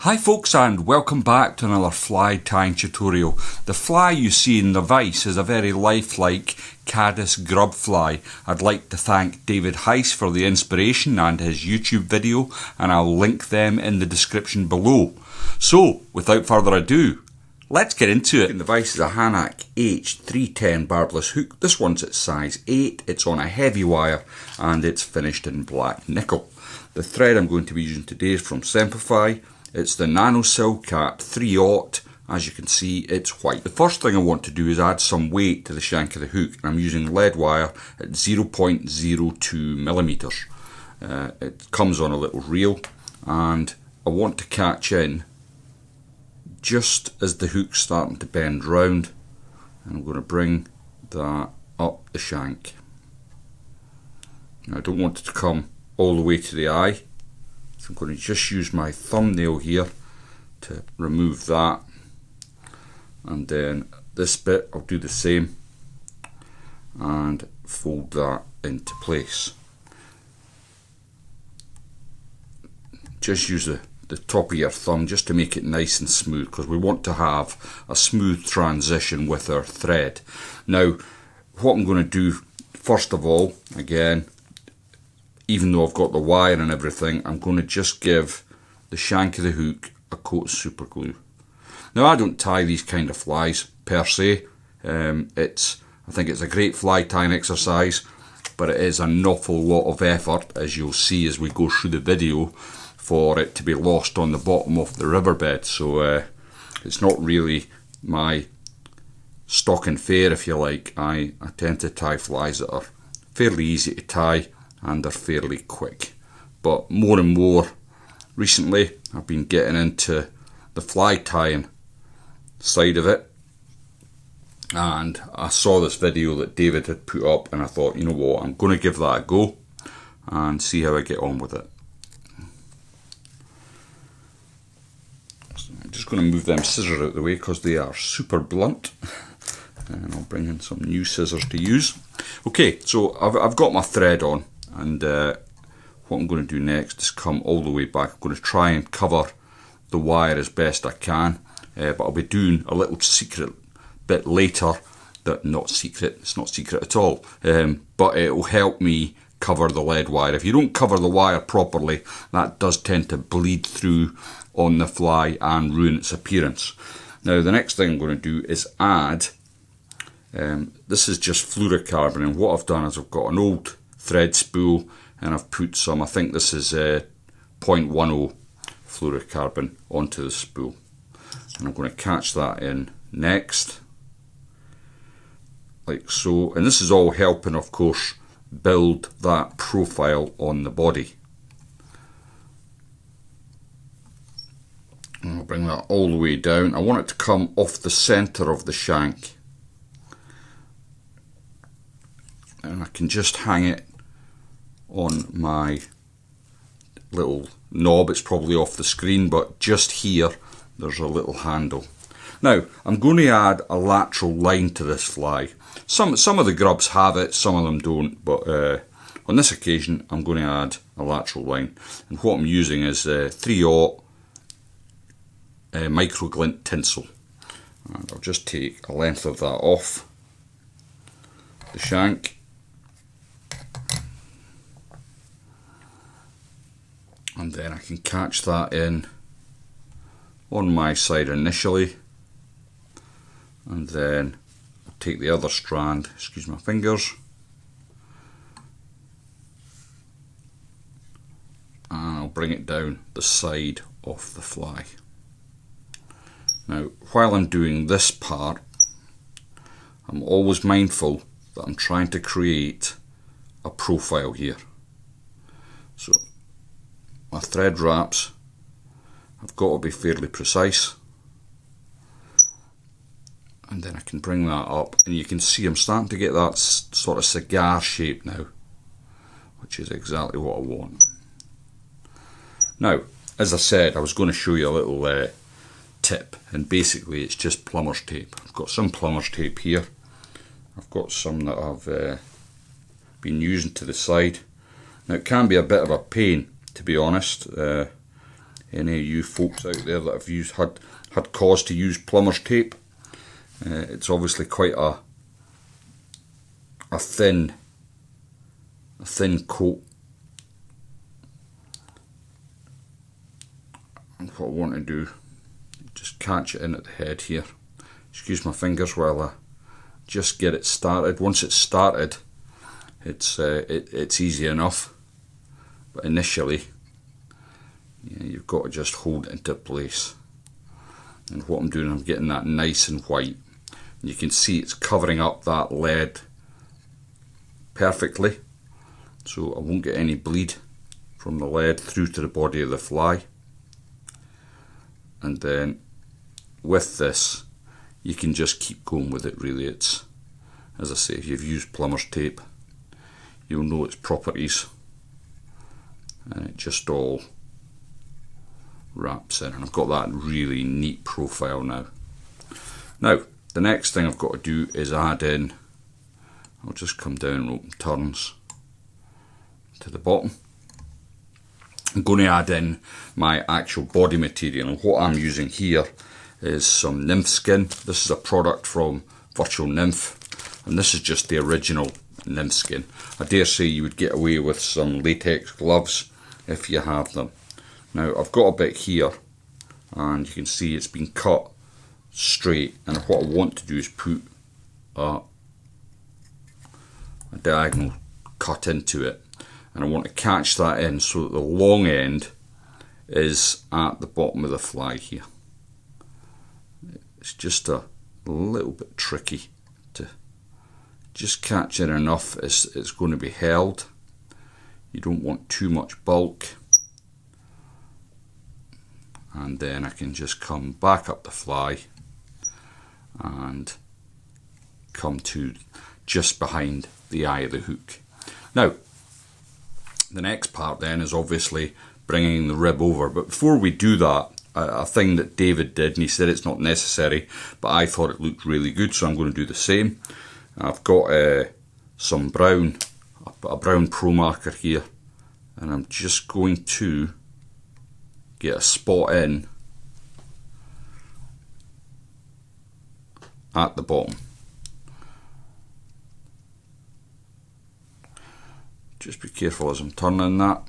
Hi folks, and welcome back to another fly tying tutorial. The fly you see in the vise is a very lifelike Caddis grub fly. I'd like to thank David Hise for the inspiration and his YouTube video, and I'll link them in the description below. So, without further ado, let's get into it. The vise is a Hanak H310 barbless hook. This one's at size 8, it's on a heavy wire, and it's finished in black nickel. The thread I'm going to be using today is from Simplify. It's the Nano Silcat 3/0. As you can see, it's white. The first thing I want to do is add some weight to the shank of the hook, and I'm using lead wire at 0.02 millimeters. It comes on a little reel, and I want to catch in just as the hook's starting to bend round, and I'm going to bring that up the shank. Now, I don't want it to come all the way to the eye. So I'm going to just use my thumbnail here to remove that, and then this bit I'll do the same and fold that into place. Just use the top of your thumb just to make it nice and smooth, because we want to have a smooth transition with our thread. Now, what I'm going to do first of all, again, even though I've got the wire and everything, I'm going to just give the shank of the hook a coat of super glue. Now, I don't tie these kind of flies per se. I think it's a great fly tying exercise, but it is an awful lot of effort, as you'll see as we go through the video, for it to be lost on the bottom of the riverbed. So it's not really my stock and fare, if you like. I tend to tie flies that are fairly easy to tie, and they're fairly quick. But more and more recently I've been getting into the fly tying side of it, and I saw this video that David had put up, and I thought, you know what, I'm going to give that a go and see how I get on with it. So I'm just going to move them scissors out of the way because they are super blunt, and I'll bring in some new scissors to use. Okay, so I've got my thread on, and what I'm going to do next is come all the way back. I'm going to try and cover the wire as best I can, but I'll be doing a little secret bit later. That not secret, it's not secret at all, but it will help me cover the lead wire. If you don't cover the wire properly, that does tend to bleed through on the fly and ruin its appearance. Now, the next thing I'm going to do is add, this is just fluorocarbon, and what I've done is I've got an old thread spool, and I've put some, I think this is 0.10 fluorocarbon onto the spool, and I'm going to catch that in next, like so. And this is all helping, of course, build that profile on the body. And I'll bring that all the way down. I want it to come off the centre of the shank, and I can just hang it on my little knob. It's probably off the screen, but just here there's a little handle. Now, I'm going to add a lateral line to this fly. Some of the grubs have it, some of them don't, but on this occasion I'm going to add a lateral line, and what I'm using is 3/0 micro glint tinsel, and I'll just take a length of that off the shank, and then I can catch that in on my side initially, and then I'll take the other strand, excuse my fingers, and I'll bring it down the side of the fly. Now, while I'm doing this part, I'm always mindful that I'm trying to create a profile here. So my thread wraps have got to be fairly precise, and then I can bring that up, and you can see I'm starting to get that sort of cigar shape now, which is exactly what I want. Now, as I said, I was going to show you a little tip, and basically it's just plumber's tape. I've got some plumber's tape here, I've got some that I've been using to the side. Now, it can be a bit of a pain, to be honest. any of you folks out there that have had cause to use plumber's tape. It's obviously quite a thin coat. And what I want to do, just catch it in at the head here. Excuse my fingers while I just get it started. Once it's started, it's easy enough, but initially, yeah, you've got to just hold it into place. And what I'm doing, I'm getting that nice and white. And you can see it's covering up that lead perfectly, so I won't get any bleed from the lead through to the body of the fly. And then with this, you can just keep going with it really. It's, as I say, if you've used plumber's tape, you'll know its properties, and it just all wraps in, and I've got that really neat profile now. Now, the next thing I've got to do is add in, I'll just come down and open turns to the bottom. I'm going to add in my actual body material, and what I'm using here is some nymph skin. This is a product from Virtual Nymph, and this is just the original nymph skin. I dare say you would get away with some latex gloves if you have them. Now I've got a bit here, and you can see it's been cut straight, and what I want to do is put a diagonal cut into it, and I want to catch that in so that the long end is at the bottom of the fly here. It's just a little bit tricky to just catch in enough as it's going to be held. You don't want too much bulk. And then I can just come back up the fly and come to just behind the eye of the hook. Now, the next part then is obviously bringing the rib over, but before we do that, a thing that David did, and he said it's not necessary, but I thought it looked really good, so I'm going to do the same. I've got some brown, a brown pro marker here, and I'm just going to get a spot in at the bottom. Just be careful as I'm turning that.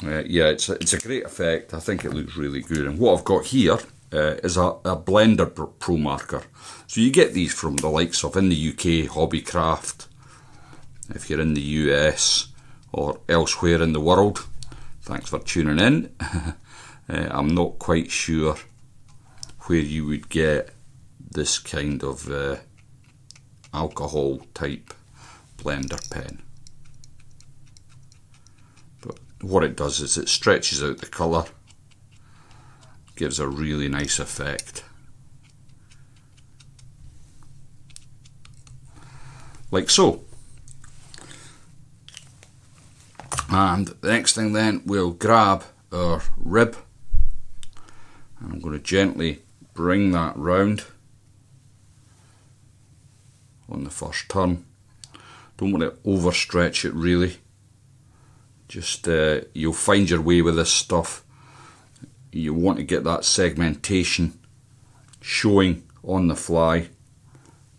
Yeah, it's a great effect. I think it looks really good. And what I've got here is a Blender Pro marker. So you get these from the likes of, in the UK, Hobbycraft, if you're in the US or elsewhere in the world. Thanks for tuning in. I'm not quite sure where you would get this kind of alcohol type blender pen. But what it does is it stretches out the colour, gives a really nice effect. Like so. And the next thing then, we'll grab our rib, and I'm going to gently bring that round on the first turn. Don't want to overstretch it really. Just you'll find your way with this stuff. You want to get that segmentation showing on the fly,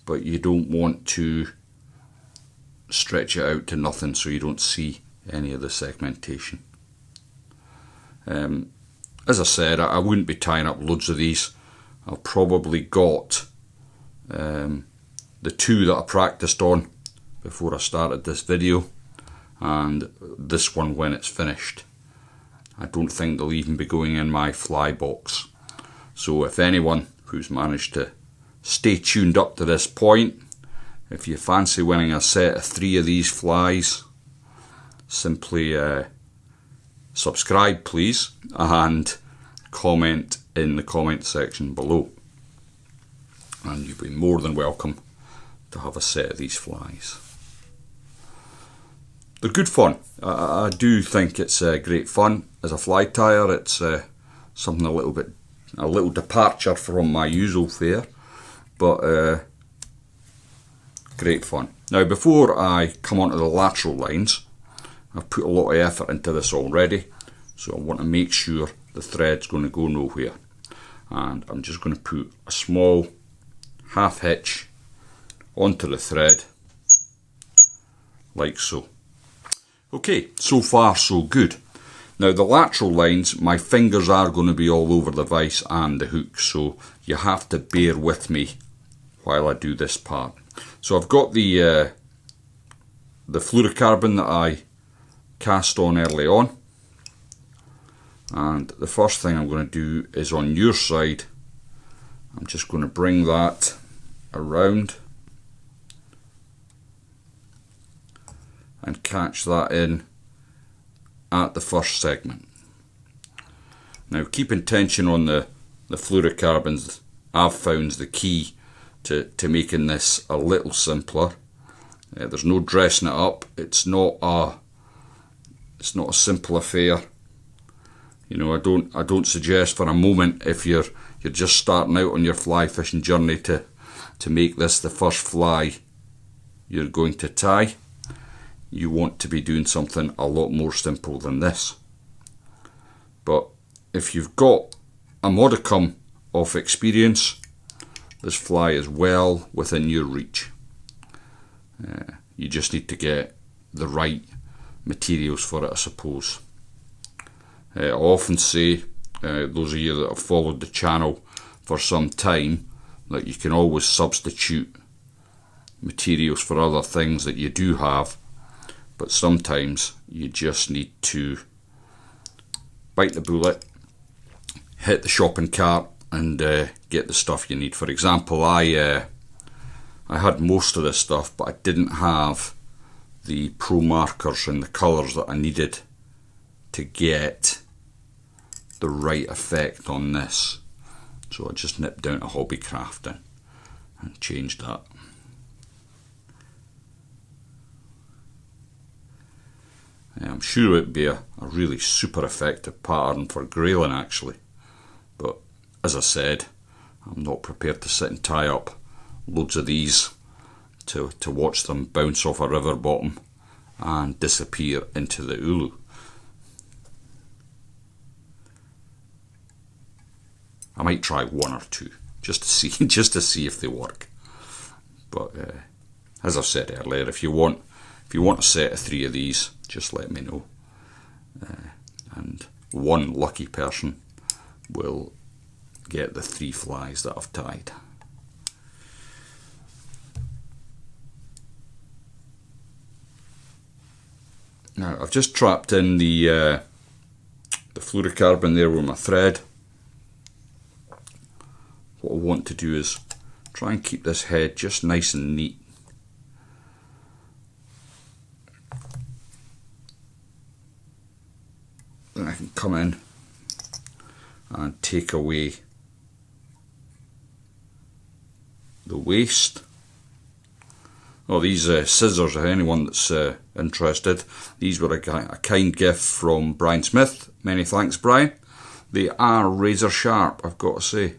but you don't want to stretch it out to nothing so you don't see any of the segmentation. As I said, I wouldn't be tying up loads of these. I've probably got the two that I practiced on before I started this video, and this one when it's finished. I don't think they'll even be going in my fly box. So if anyone who's managed to stay tuned up to this point, if you fancy winning a set of 3 of these flies, simply subscribe please, and comment in the comment section below, and you'll be more than welcome to have a set of these flies. They're good fun. I do think it's great fun as a fly tyer. It's something a little departure from my usual fare, but great fun. Now before I come onto the lateral lines, I've put a lot of effort into this already, so I want to make sure the thread's going to go nowhere. And I'm just going to put a small half hitch onto the thread, like so. Okay, so far so good. Now the lateral lines, my fingers are going to be all over the vise and the hook, so you have to bear with me while I do this part. So I've got the fluorocarbon that I cast on early on, and the first thing I'm going to do is on your side, I'm just going to bring that around and catch that in at the first segment. Now keeping tension on the fluorocarbons I've found the key to making this a little simpler. There's no dressing it up. It's not a simple affair. You know, I don't suggest for a moment, if you're just starting out on your fly fishing journey, to make this the first fly you're going to tie. You want to be doing something a lot more simple than this. But if you've got a modicum of experience, this fly is well within your reach. You just need to get the right materials for it, I suppose. I often say, those of you that have followed the channel for some time, that you can always substitute materials for other things that you do have, but sometimes you just need to bite the bullet, hit the shopping cart, and get the stuff you need. For example, I had most of this stuff, but I didn't have the pro markers and the colours that I needed to get the right effect on this. So I just nipped down to Hobby Crafting and changed that. I'm sure it would be a really super effective pattern for Grayling actually, but as I said, I'm not prepared to sit and tie up loads of these to watch them bounce off a river bottom and disappear into the ulu. I might try one or two just to see if they work. But as I've said earlier, if you want a set of 3 of these, just let me know, and one lucky person will get the 3 flies that I've tied. Now I've just trapped in the fluorocarbon there with my thread. What I want to do is try and keep this head just nice and neat. Then I can come in and take away the waste. Oh, these scissors, if anyone that's interested, these were a kind gift from Brian Smith. Many thanks, Brian. They are razor sharp, I've got to say.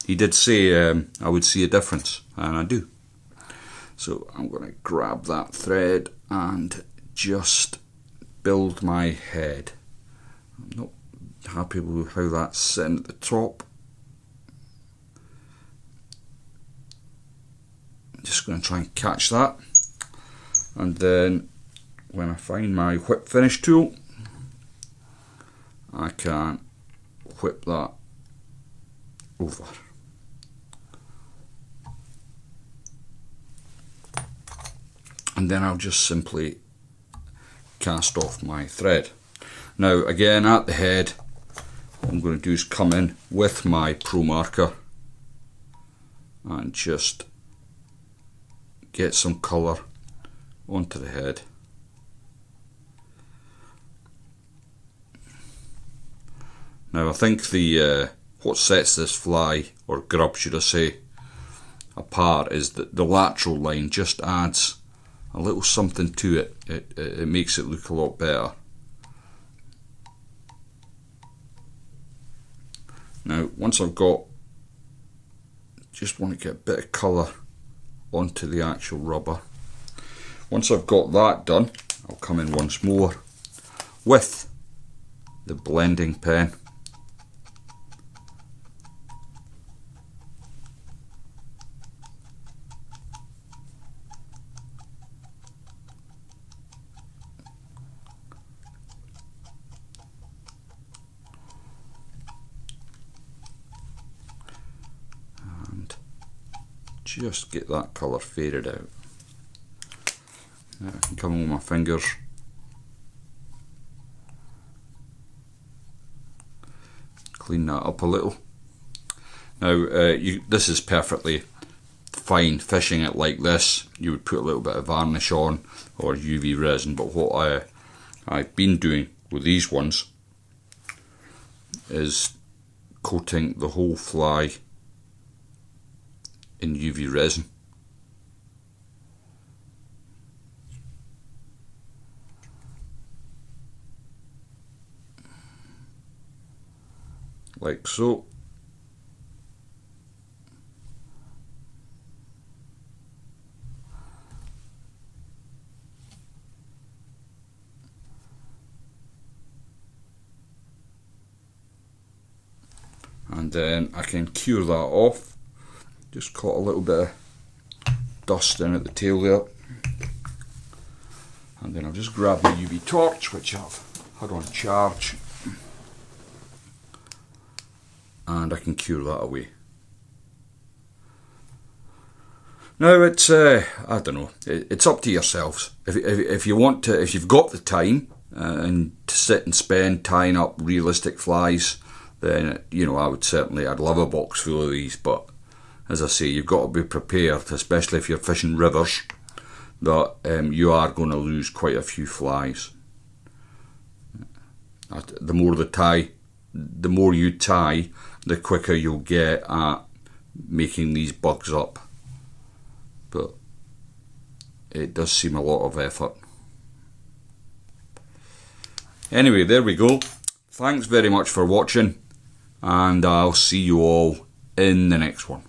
He did say I would see a difference, and I do. So I'm going to grab that thread and just build my head. I'm not happy with how that's sitting at the top. I'm just going to try and catch that, and then when I find my whip finish tool, I can whip that over. And then I'll just simply cast off my thread. Now again, at the head, what I'm going to do is come in with my pro marker and just get some colour onto the head. Now I think the what sets this fly, or grub should I say, apart is that the lateral line just adds a little something to it. It makes it look a lot better. Now once I've got, just want to get a bit of colour onto the actual rubber. Once I've got that done, I'll come in once more with the blending pen. Just get that colour faded out. Now I can come on with my fingers, clean that up a little. Now this is perfectly fine fishing it like this. You would put a little bit of varnish on or UV resin, but what I've been doing with these ones is coating the whole fly in UV resin. Like so. And then I can cure that off. Just caught a little bit of dust in at the tail there. And then I'll just grab my UV torch, which I've had on charge, and I can cure that away. Now it's I don't know, it's up to yourselves. If you want to, if you've got the time and to sit and spend tying up realistic flies, then I'd love a box full of these. But as I say, you've got to be prepared, especially if you're fishing rivers, that you are going to lose quite a few flies. The more you tie, the quicker you'll get at making these bugs up. But it does seem a lot of effort. Anyway, there we go. Thanks very much for watching, and I'll see you all in the next one.